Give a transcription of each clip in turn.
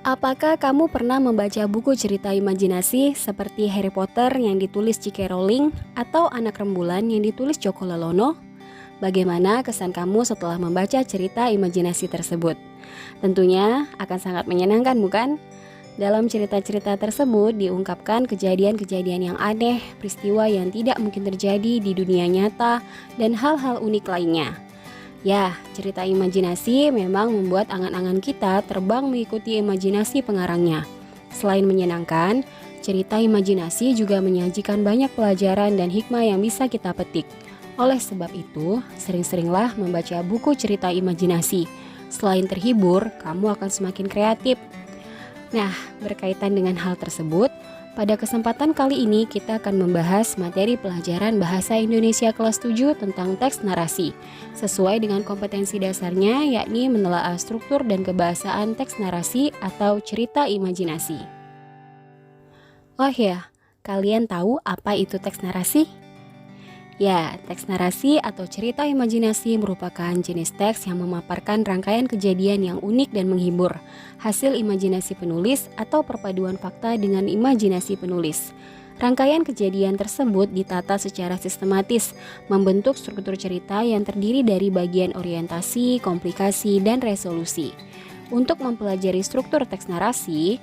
Apakah kamu pernah membaca buku cerita imajinasi seperti Harry Potter yang ditulis J.K. Rowling atau Anak Rembulan yang ditulis Joko Lelono? Bagaimana kesan kamu setelah membaca cerita imajinasi tersebut? Tentunya akan sangat menyenangkan, bukan? Dalam cerita-cerita tersebut diungkapkan kejadian-kejadian yang aneh, peristiwa yang tidak mungkin terjadi di dunia nyata, dan hal-hal unik lainnya. Ya, cerita imajinasi memang membuat angan-angan kita terbang mengikuti imajinasi pengarangnya. Selain menyenangkan, cerita imajinasi juga menyajikan banyak pelajaran dan hikmah yang bisa kita petik. Oleh sebab itu, sering-seringlah membaca buku cerita imajinasi. Selain terhibur, kamu akan semakin kreatif. Nah, berkaitan dengan hal tersebut, pada kesempatan kali ini kita akan membahas materi pelajaran Bahasa Indonesia kelas 7 tentang teks narasi, sesuai dengan kompetensi dasarnya yakni menelaah struktur dan kebahasaan teks narasi atau cerita imajinasi. Oh ya, kalian tahu apa itu teks narasi? Ya, teks narasi atau cerita imajinasi merupakan jenis teks yang memaparkan rangkaian kejadian yang unik dan menghibur, hasil imajinasi penulis atau perpaduan fakta dengan imajinasi penulis. Rangkaian kejadian tersebut ditata secara sistematis, membentuk struktur cerita yang terdiri dari bagian orientasi, komplikasi, dan resolusi. Untuk mempelajari struktur teks narasi,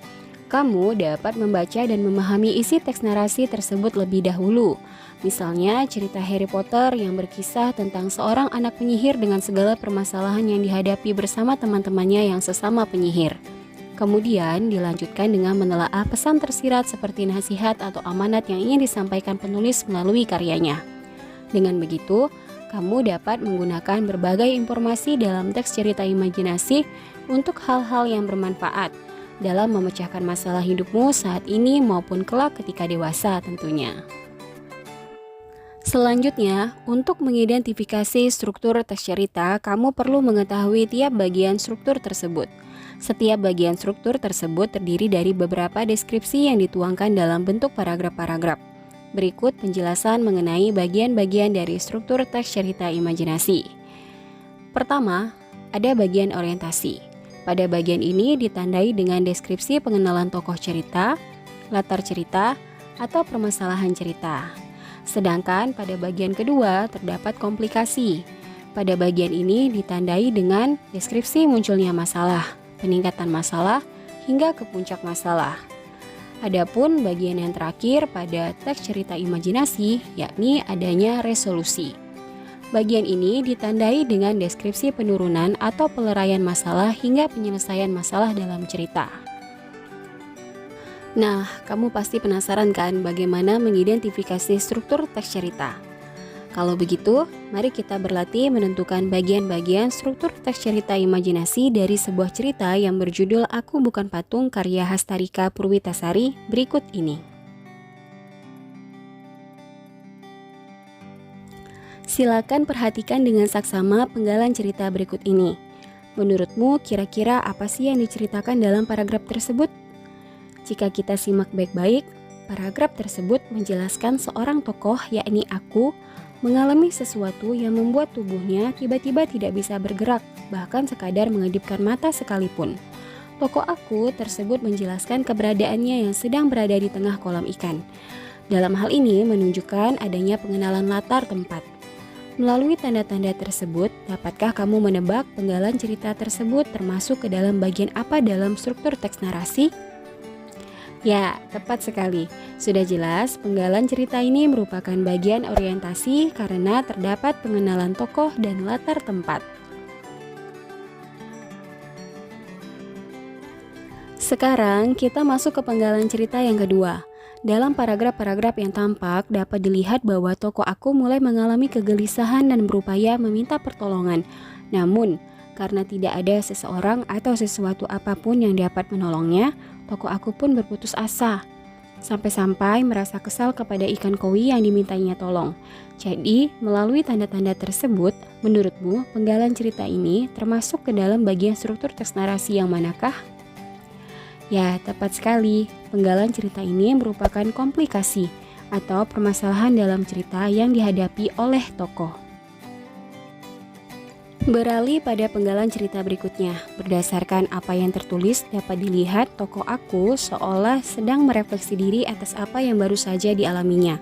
kamu dapat membaca dan memahami isi teks narasi tersebut lebih dahulu. Misalnya cerita Harry Potter yang berkisah tentang seorang anak penyihir dengan segala permasalahan yang dihadapi bersama teman-temannya yang sesama penyihir. Kemudian dilanjutkan dengan menelaah pesan tersirat seperti nasihat atau amanat yang ingin disampaikan penulis melalui karyanya. Dengan begitu, kamu dapat menggunakan berbagai informasi dalam teks cerita imajinasi untuk hal-hal yang bermanfaat dalam memecahkan masalah hidupmu saat ini maupun kelak ketika dewasa tentunya. Selanjutnya, untuk mengidentifikasi struktur teks cerita, kamu perlu mengetahui tiap bagian struktur tersebut. Setiap bagian struktur tersebut terdiri dari beberapa deskripsi yang dituangkan dalam bentuk paragraf-paragraf. Berikut penjelasan mengenai bagian-bagian dari struktur teks cerita imajinasi. Pertama, ada bagian orientasi. Pada bagian ini ditandai dengan deskripsi pengenalan tokoh cerita, latar cerita, atau permasalahan cerita. Sedangkan pada bagian kedua terdapat komplikasi. Pada bagian ini ditandai dengan deskripsi munculnya masalah, peningkatan masalah, hingga ke puncak masalah. Adapun bagian yang terakhir pada teks cerita imajinasi yakni adanya resolusi. Bagian ini ditandai dengan deskripsi penurunan atau peleraian masalah hingga penyelesaian masalah dalam cerita. Nah, kamu pasti penasaran kan bagaimana mengidentifikasi struktur teks cerita? Kalau begitu, mari kita berlatih menentukan bagian-bagian struktur teks cerita imajinasi dari sebuah cerita yang berjudul Aku Bukan Patung karya Hastarika Purwitasari berikut ini. Silakan perhatikan dengan saksama penggalan cerita berikut ini. Menurutmu kira-kira apa sih yang diceritakan dalam paragraf tersebut? Jika kita simak baik-baik, paragraf tersebut menjelaskan seorang tokoh yakni aku mengalami sesuatu yang membuat tubuhnya tiba-tiba tidak bisa bergerak, bahkan sekadar mengedipkan mata sekalipun. Tokoh aku tersebut menjelaskan keberadaannya yang sedang berada di tengah kolam ikan. Dalam hal ini menunjukkan adanya pengenalan latar tempat. Melalui tanda-tanda tersebut, dapatkah kamu menebak penggalan cerita tersebut termasuk ke dalam bagian apa dalam struktur teks narasi? Ya, tepat sekali. Sudah jelas, penggalan cerita ini merupakan bagian orientasi karena terdapat pengenalan tokoh dan latar tempat. Sekarang kita masuk ke penggalan cerita yang kedua. Dalam paragraf-paragraf yang tampak dapat dilihat bahwa tokoh aku mulai mengalami kegelisahan dan berupaya meminta pertolongan. Namun, karena tidak ada seseorang atau sesuatu apapun yang dapat menolongnya, tokoh aku pun berputus asa. Sampai-sampai merasa kesal kepada ikan koi yang dimintanya tolong. Jadi, melalui tanda-tanda tersebut, menurutmu penggalan cerita ini termasuk ke dalam bagian struktur teks narasi yang manakah? Ya, tepat sekali. Penggalan cerita ini merupakan komplikasi atau permasalahan dalam cerita yang dihadapi oleh tokoh. Beralih pada penggalan cerita berikutnya. Berdasarkan apa yang tertulis, dapat dilihat tokoh aku seolah sedang merefleksi diri atas apa yang baru saja dialaminya.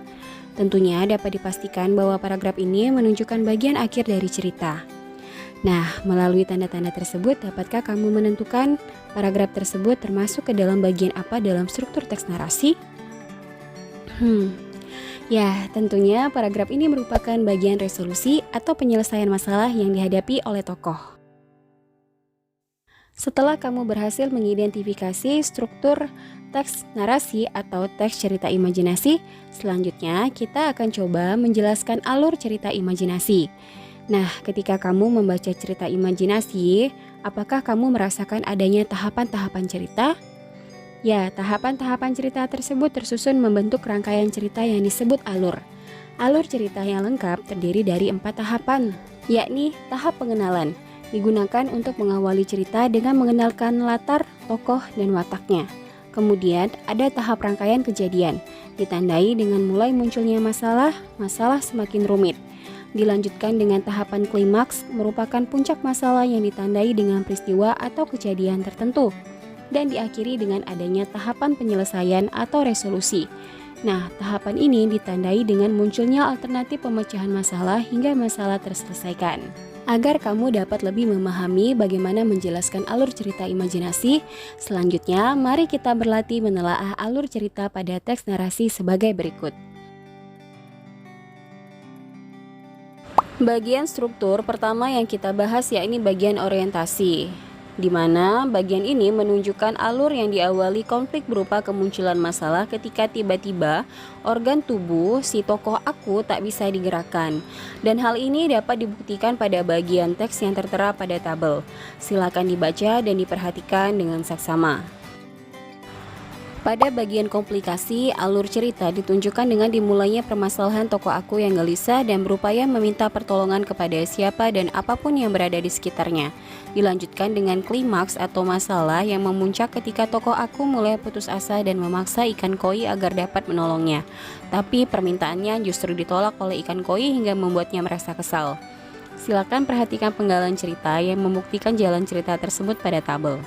Tentunya dapat dipastikan bahwa paragraf ini menunjukkan bagian akhir dari cerita. Nah, melalui tanda-tanda tersebut, dapatkah kamu menentukan paragraf tersebut termasuk ke dalam bagian apa dalam struktur teks narasi? Ya, tentunya paragraf ini merupakan bagian resolusi atau penyelesaian masalah yang dihadapi oleh tokoh. Setelah kamu berhasil mengidentifikasi struktur teks narasi atau teks cerita imajinasi, selanjutnya kita akan coba menjelaskan alur cerita imajinasi. Nah, ketika kamu membaca cerita imajinasi, apakah kamu merasakan adanya tahapan-tahapan cerita? Ya, tahapan-tahapan cerita tersebut tersusun membentuk rangkaian cerita yang disebut alur. Alur cerita yang lengkap terdiri dari 4 tahapan, yakni tahap pengenalan, digunakan untuk mengawali cerita dengan mengenalkan latar, tokoh, dan wataknya. Kemudian ada tahap rangkaian kejadian, ditandai dengan mulai munculnya masalah semakin rumit. Dilanjutkan dengan tahapan klimaks, merupakan puncak masalah yang ditandai dengan peristiwa atau kejadian tertentu. Dan diakhiri dengan adanya tahapan penyelesaian atau resolusi. Nah, tahapan ini ditandai dengan munculnya alternatif pemecahan masalah hingga masalah terselesaikan. Agar kamu dapat lebih memahami bagaimana menjelaskan alur cerita imajinasi, selanjutnya mari kita berlatih menelaah alur cerita pada teks narasi sebagai berikut. Bagian struktur pertama yang kita bahas yakni bagian orientasi, di mana bagian ini menunjukkan alur yang diawali konflik berupa kemunculan masalah ketika tiba-tiba organ tubuh si tokoh aku tak bisa digerakkan. Dan hal ini dapat dibuktikan pada bagian teks yang tertera pada tabel. Silakan dibaca dan diperhatikan dengan saksama. Pada bagian komplikasi, alur cerita ditunjukkan dengan dimulainya permasalahan tokoh aku yang gelisah dan berupaya meminta pertolongan kepada siapa dan apapun yang berada di sekitarnya. Dilanjutkan dengan klimaks atau masalah yang memuncak ketika tokoh aku mulai putus asa dan memaksa ikan koi agar dapat menolongnya. Tapi permintaannya justru ditolak oleh ikan koi hingga membuatnya merasa kesal. Silakan perhatikan penggalan cerita yang membuktikan jalan cerita tersebut pada tabel.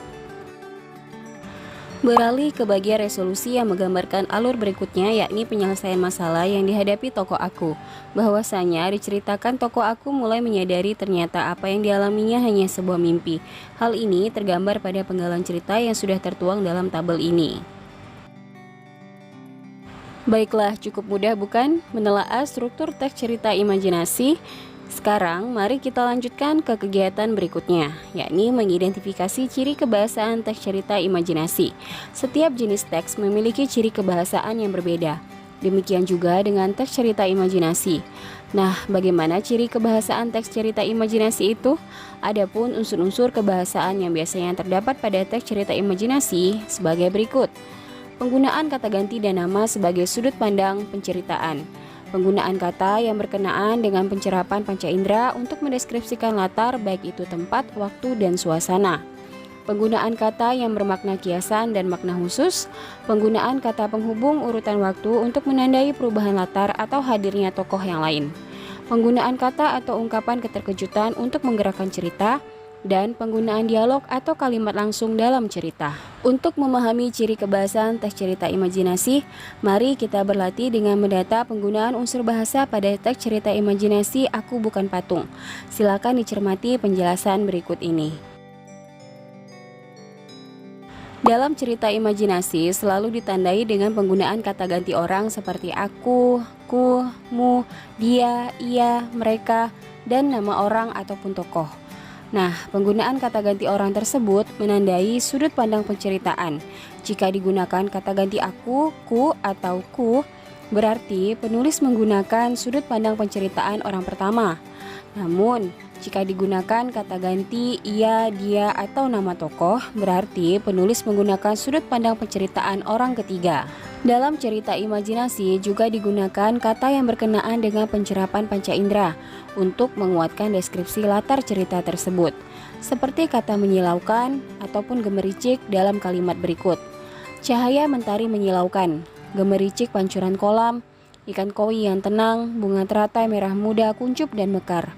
Beralih ke bagian resolusi yang menggambarkan alur berikutnya, yakni penyelesaian masalah yang dihadapi tokoh aku. Bahwasanya diceritakan tokoh aku mulai menyadari ternyata apa yang dialaminya hanya sebuah mimpi. Hal ini tergambar pada penggalan cerita yang sudah tertuang dalam tabel ini. Baiklah, cukup mudah bukan menelaah struktur teks cerita imajinasi? Sekarang mari kita lanjutkan ke kegiatan berikutnya, yakni mengidentifikasi ciri kebahasaan teks cerita imajinasi. Setiap jenis teks memiliki ciri kebahasaan yang berbeda. Demikian juga dengan teks cerita imajinasi. Nah, bagaimana ciri kebahasaan teks cerita imajinasi itu? Adapun unsur-unsur kebahasaan yang biasanya terdapat pada teks cerita imajinasi sebagai berikut. Penggunaan kata ganti dan nama sebagai sudut pandang penceritaan. Penggunaan kata yang berkenaan dengan pencerapan panca indera untuk mendeskripsikan latar, baik itu tempat, waktu, dan suasana. Penggunaan kata yang bermakna kiasan dan makna khusus. Penggunaan kata penghubung urutan waktu untuk menandai perubahan latar atau hadirnya tokoh yang lain. Penggunaan kata atau ungkapan keterkejutan untuk menggerakkan cerita. Dan penggunaan dialog atau kalimat langsung dalam cerita. Untuk memahami ciri kebahasaan teks cerita imajinasi, mari kita berlatih dengan mendata penggunaan unsur bahasa pada teks cerita imajinasi Aku Bukan Patung. Silakan dicermati penjelasan berikut ini. Dalam cerita imajinasi selalu ditandai dengan penggunaan kata ganti orang seperti aku, ku, mu, dia, ia, mereka, dan nama orang ataupun tokoh. Nah, penggunaan kata ganti orang tersebut menandai sudut pandang penceritaan. Jika digunakan kata ganti aku, ku, atau ku, berarti penulis menggunakan sudut pandang penceritaan orang pertama. Namun, jika digunakan kata ganti ia, dia, atau nama tokoh, berarti penulis menggunakan sudut pandang penceritaan orang ketiga. Dalam cerita imajinasi juga digunakan kata yang berkenaan dengan pencerapan panca indera untuk menguatkan deskripsi latar cerita tersebut, seperti kata menyilaukan ataupun gemericik dalam kalimat berikut. Cahaya mentari menyilaukan, gemericik pancuran kolam, ikan koi yang tenang, bunga teratai merah muda kuncup dan mekar.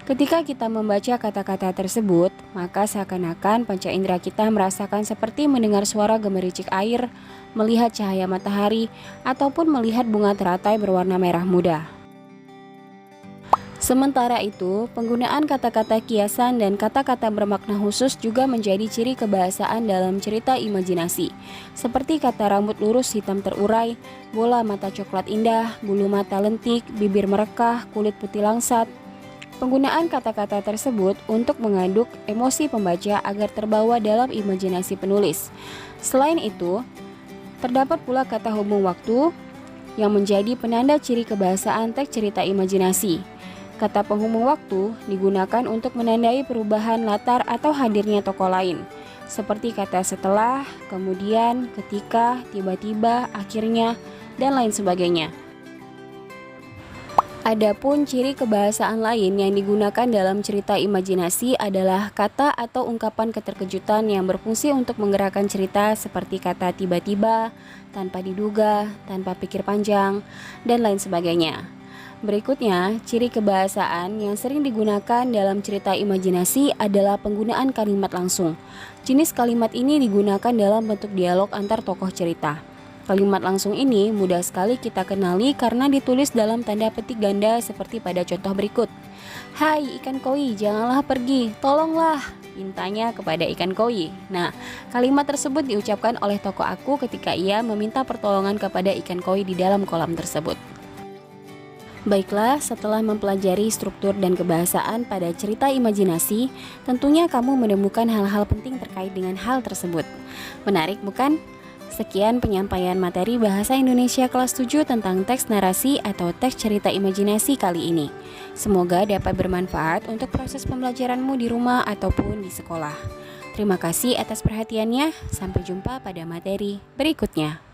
Ketika kita membaca kata-kata tersebut, maka seakan-akan panca indera kita merasakan seperti mendengar suara gemericik air, melihat cahaya matahari, ataupun melihat bunga teratai berwarna merah muda. Sementara itu, penggunaan kata-kata kiasan dan kata-kata bermakna khusus juga menjadi ciri kebahasaan dalam cerita imajinasi, seperti kata rambut lurus hitam terurai, bola mata coklat indah, bulu mata lentik, bibir merekah, kulit putih langsat. Penggunaan kata-kata tersebut untuk mengaduk emosi pembaca agar terbawa dalam imajinasi penulis. Selain itu, terdapat pula kata hubung waktu yang menjadi penanda ciri kebahasaan teks cerita imajinasi. Kata penghubung waktu digunakan untuk menandai perubahan latar atau hadirnya tokoh lain, seperti kata setelah, kemudian, ketika, tiba-tiba, akhirnya, dan lain sebagainya. Adapun ciri kebahasaan lain yang digunakan dalam cerita imajinasi adalah kata atau ungkapan keterkejutan yang berfungsi untuk menggerakkan cerita, seperti kata tiba-tiba, tanpa diduga, tanpa pikir panjang, dan lain sebagainya. Berikutnya, ciri kebahasaan yang sering digunakan dalam cerita imajinasi adalah penggunaan kalimat langsung. Jenis kalimat ini digunakan dalam bentuk dialog antar tokoh cerita. Kalimat langsung ini mudah sekali kita kenali karena ditulis dalam tanda petik ganda seperti pada contoh berikut. Hai ikan koi, janganlah pergi, tolonglah, pintanya kepada ikan koi. Nah, kalimat tersebut diucapkan oleh tokoh aku ketika ia meminta pertolongan kepada ikan koi di dalam kolam tersebut. Baiklah, setelah mempelajari struktur dan kebahasaan pada cerita imajinasi, tentunya kamu menemukan hal-hal penting terkait dengan hal tersebut. Menarik bukan? Sekian penyampaian materi Bahasa Indonesia kelas 7 tentang teks narasi atau teks cerita imajinasi kali ini. Semoga dapat bermanfaat untuk proses pembelajaranmu di rumah ataupun di sekolah. Terima kasih atas perhatiannya. Sampai jumpa pada materi berikutnya.